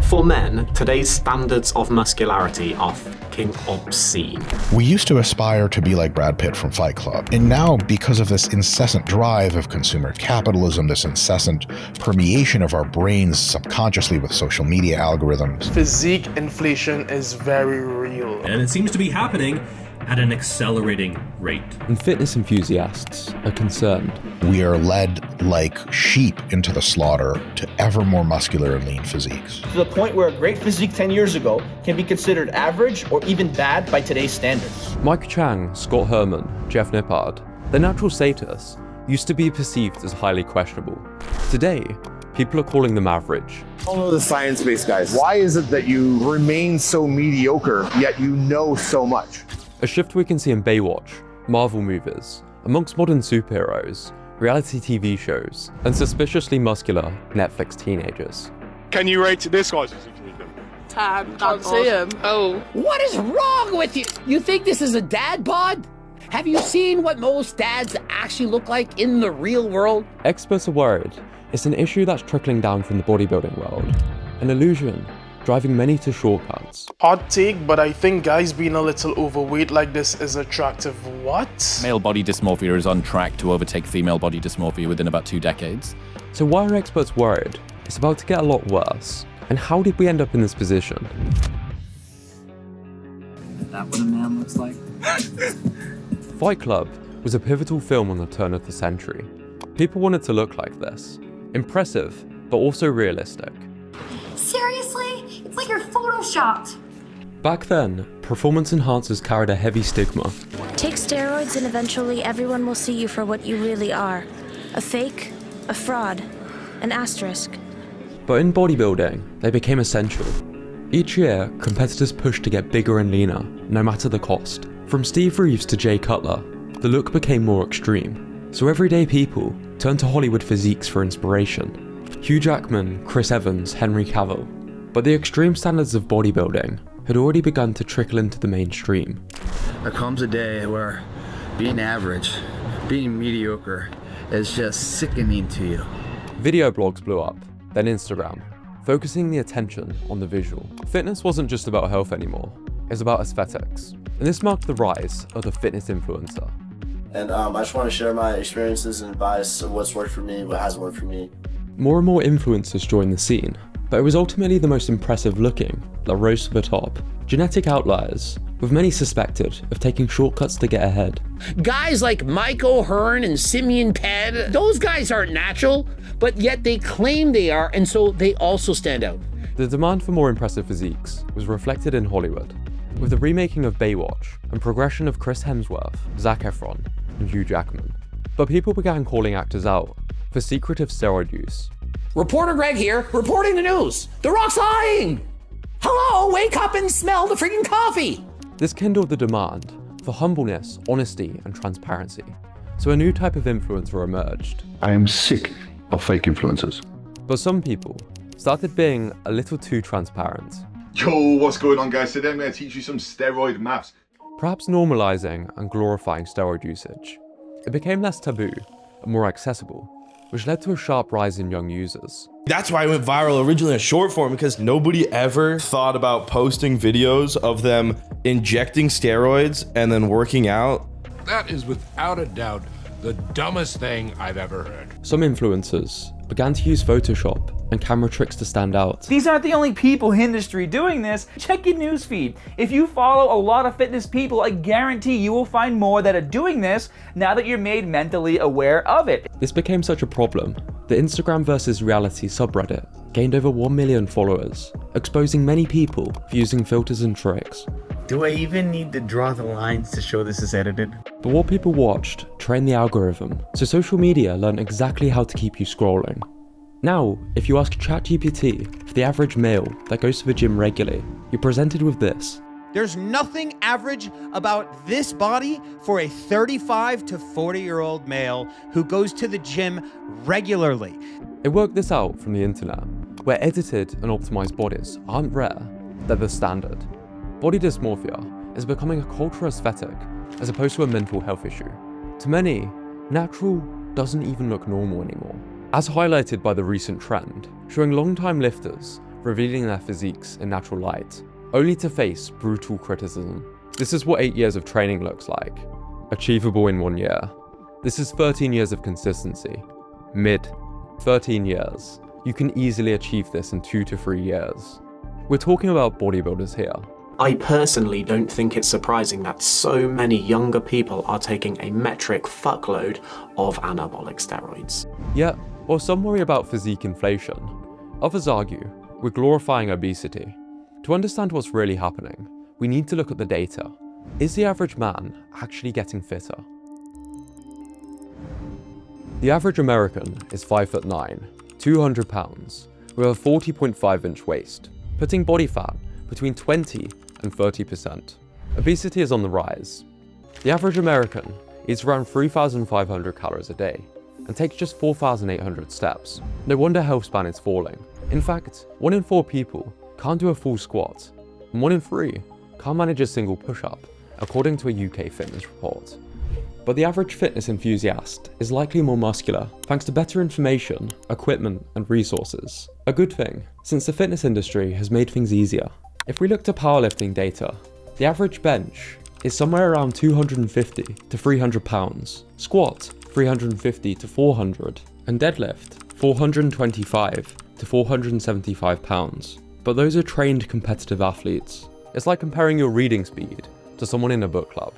For men, today's standards of muscularity are fucking obscene. We used to aspire to be like Brad Pitt from Fight Club, and now because of this incessant drive of consumer capitalism, this incessant permeation of our brains subconsciously with social media algorithms. Physique inflation is very real. And it seems to be happening at an accelerating rate. And fitness enthusiasts are concerned. We are led like sheep into the slaughter to ever more muscular and lean physiques. To the point where a great physique 10 years ago can be considered average or even bad by today's standards. 𝗕𝗁𝗀, 𝗕ci𝗱𝗆, their natural status used to be perceived as highly questionable. Today, people are calling them average. I don't know the science-based guys. Why is it that you remain so mediocre, yet you know so much? A shift we can see in Baywatch, Marvel movies, amongst modern superheroes, reality TV shows, and suspiciously muscular Netflix teenagers. Can you rate this guy's physique? Can't see him. Oh. What is wrong with you? You think this is a dad bod? Have you seen what most dads actually look like in the real world? Experts are worried it's an issue that's trickling down from the bodybuilding world, an illusion driving many to shortcuts. Hot take, but I think guys being a little overweight like this is attractive. What? Male body dysmorphia is on track to overtake female body dysmorphia within about 2 decades. So why are experts worried? It's about to get a lot worse. And how did we end up in this position? Is that what a man looks like? Fight Club was a pivotal film on the turn of the century. People wanted to look like this. Impressive, but also realistic. Seriously? It's like you're photoshopped. Back then, performance enhancers carried a heavy stigma. Take steroids and eventually everyone will see you for what you really are. A fake, a fraud, an asterisk. But in bodybuilding, they became essential. Each year, competitors pushed to get bigger and leaner, no matter the cost. From Steve Reeves to Jay Cutler, the look became more extreme. So everyday people turned to Hollywood physiques for inspiration. Hugh Jackman, Chris Evans, Henry Cavill. But the extreme standards of bodybuilding had already begun to trickle into the mainstream. There comes a day where being average, being mediocre, is just sickening to you. Video blogs blew up, then Instagram, focusing the attention on the visual. Fitness wasn't just about health anymore, it was about aesthetics. And this marked the rise of the fitness influencer. And I just want to share my experiences and advice of what's worked for me, what hasn't worked for me. More and more influencers joined the scene, but it was ultimately the most impressive looking that rose to the top. Genetic outliers, with many suspected of taking shortcuts to get ahead. Guys like Mike O'Hearn and Simeon Ped, those guys aren't natural, but yet they claim they are, and so they also stand out. The demand for more impressive physiques was reflected in Hollywood, with the remaking of Baywatch and progression of Chris Hemsworth, Zac Efron, and Hugh Jackman. But people began calling actors out for secretive steroid use. Reporter Greg here, reporting the news. The Rock's lying! Hello, wake up and smell the freaking coffee! This kindled the demand for humbleness, honesty, and transparency. So a new type of influencer emerged. I am sick of fake influencers. But some people started being a little too transparent. Yo, what's going on, guys? Today I'm going to teach you some steroid maths. Perhaps normalizing and glorifying steroid usage. It became less taboo and more accessible, which led to a sharp rise in young users. That's why I went viral originally in short form, because nobody ever thought about posting videos of them injecting steroids and then working out. That is without a doubt the dumbest thing I've ever heard. Some influencers began to use Photoshop and camera tricks to stand out. These aren't the only people in the industry doing this. Check your newsfeed. If you follow a lot of fitness people, I guarantee you will find more that are doing this now that you're made mentally aware of it. This became such a problem. The Instagram versus reality subreddit gained over 1 million followers, exposing many people for using filters and tricks. Do I even need to draw the lines to show this is edited? But what people watched trained the algorithm, so social media learned exactly how to keep you scrolling. Now, if you ask ChatGPT for the average male that goes to the gym regularly, you're presented with this. There's nothing average about this body for a 35 to 40-year-old male who goes to the gym regularly. It worked this out from the internet, where edited and optimized bodies aren't rare, they're the standard. Body dysmorphia is becoming a cultural aesthetic as opposed to a mental health issue. To many, natural doesn't even look normal anymore. As highlighted by the recent trend, showing long-time lifters revealing their physiques in natural light, only to face brutal criticism. This is what 8 years of training looks like. Achievable in 1 year. This is 13 years of consistency. 13 years. You can easily achieve this in 2 to 3 years. We're talking about bodybuilders here. I personally don't think it's surprising that so many younger people are taking a metric fuckload of anabolic steroids. Yet, while some worry about physique inflation, others argue we're glorifying obesity. To understand what's really happening, we need to look at the data. Is the average man actually getting fitter? The average American is 5'9", 200 pounds, with a 40.5-inch waist, putting body fat between 20 and 30%. Obesity is on the rise. The average American eats around 3,500 calories a day and takes just 4,800 steps. No wonder health span is falling. In fact, 1 in 4 people can't do a full squat, and 1 in 3 can't manage a single push-up, according to a UK fitness report. But the average fitness enthusiast is likely more muscular, thanks to better information, equipment, and resources. A good thing, since the fitness industry has made things easier. If we look to powerlifting data, the average bench is somewhere around 250 to 300 pounds, squat 350 to 400, and deadlift 425 to 475 pounds. But those are trained competitive athletes. It's like comparing your reading speed to someone in a book club.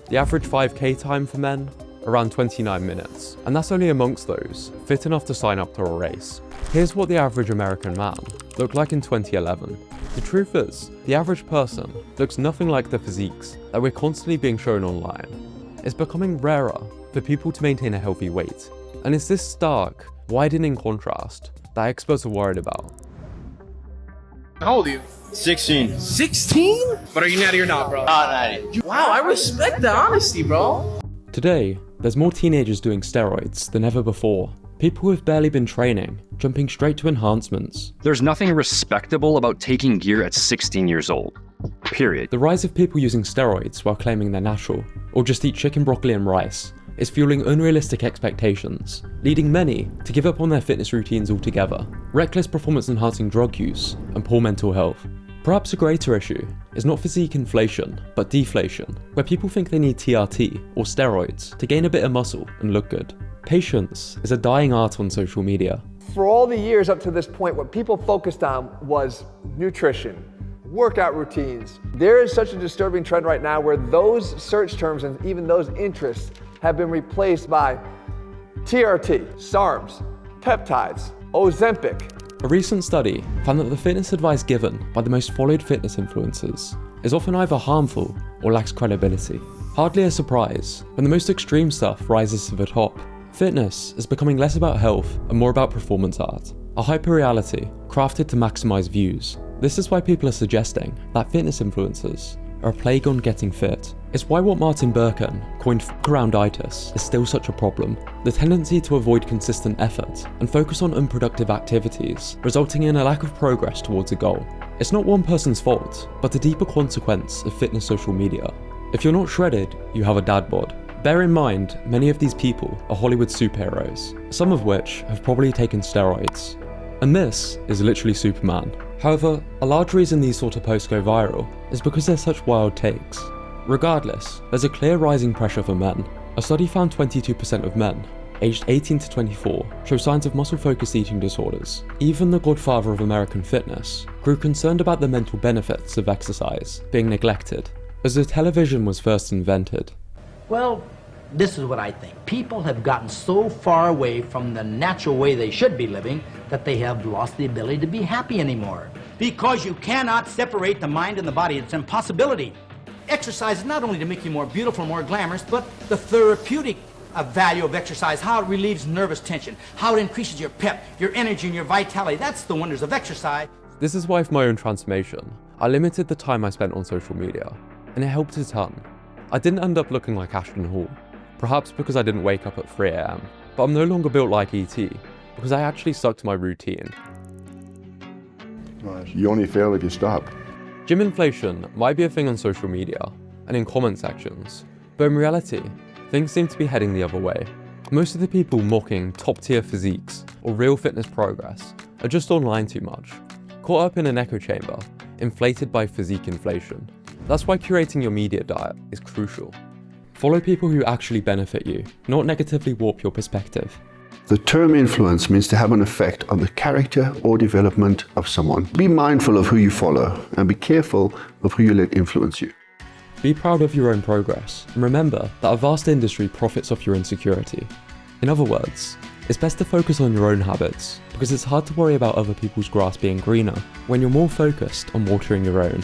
The average 5k time for men, around 29 minutes, and that's only amongst those fit enough to sign up to a race. Here's what the average American man looked like in 2011. The truth is, the average person looks nothing like the physiques that we're constantly being shown online. It's becoming rarer for people to maintain a healthy weight, and it's this stark, widening contrast that experts are worried about. How old are you? 16. 16? But are you natty or not, bro? Natty. Wow, I respect the honesty, bro. Today, there's more teenagers doing steroids than ever before. People who've barely been training, jumping straight to enhancements. There's nothing respectable about taking gear at 16 years old. Period. The rise of people using steroids while claiming they're natural, or just eat chicken, broccoli and rice, is fueling unrealistic expectations, leading many to give up on their fitness routines altogether. Reckless performance-enhancing drug use and poor mental health. Perhaps a greater issue is not physique inflation, but deflation, where people think they need TRT or steroids to gain a bit of muscle and look good. Patience is a dying art on social media. For all the years up to this point, what people focused on was nutrition, workout routines. There is such a disturbing trend right now where those search terms and even those interests have been replaced by TRT, SARMs, peptides, Ozempic. A recent study found that the fitness advice given by the most followed fitness influencers is often either harmful or lacks credibility. Hardly a surprise when the most extreme stuff rises to the top. Fitness is becoming less about health and more about performance art, a hyper-reality crafted to maximize views. This is why people are suggesting that fitness influencers are a plague on getting fit. It's why what Martin Birkin coined f***arounditis is still such a problem. The tendency to avoid consistent effort and focus on unproductive activities, resulting in a lack of progress towards a goal. It's not one person's fault, but a deeper consequence of fitness social media. If you're not shredded, you have a dad bod. Bear in mind, many of these people are Hollywood superheroes, some of which have probably taken steroids. And this is literally Superman. However, a large reason these sort of posts go viral is because they're such wild takes. Regardless, there's a clear rising pressure for men. A study found 22% of men, aged 18 to 24, show signs of muscle-focused eating disorders. Even the godfather of American fitness grew concerned about the mental benefits of exercise being neglected, as the television was first invented. Well, this is what I think. People have gotten so far away from the natural way they should be living that they have lost the ability to be happy anymore. Because you cannot separate the mind and the body. It's an impossibility. Exercise is not only to make you more beautiful, more glamorous, but the therapeutic value of exercise, how it relieves nervous tension, how it increases your pep, your energy, and your vitality. That's the wonders of exercise. This is why for my own transformation, I limited the time I spent on social media, and it helped a ton. I didn't end up looking like Ashton Hall, perhaps because I didn't wake up at 3 AM, but I'm no longer built like E.T. because I actually stuck to my routine. You only fail if you stop. Gym inflation might be a thing on social media and in comment sections, but in reality, things seem to be heading the other way. Most of the people mocking top-tier physiques or real fitness progress are just online too much. caught up in an echo chamber, inflated by physique inflation. That's why curating your media diet is crucial. Follow people who actually benefit you, not negatively warp your perspective. The term influence means to have an effect on the character or development of someone. Be mindful of who you follow and be careful of who you let influence you. Be proud of your own progress, and remember that a vast industry profits off your insecurity. In other words, it's best to focus on your own habits, because it's hard to worry about other people's grass being greener when you're more focused on watering your own.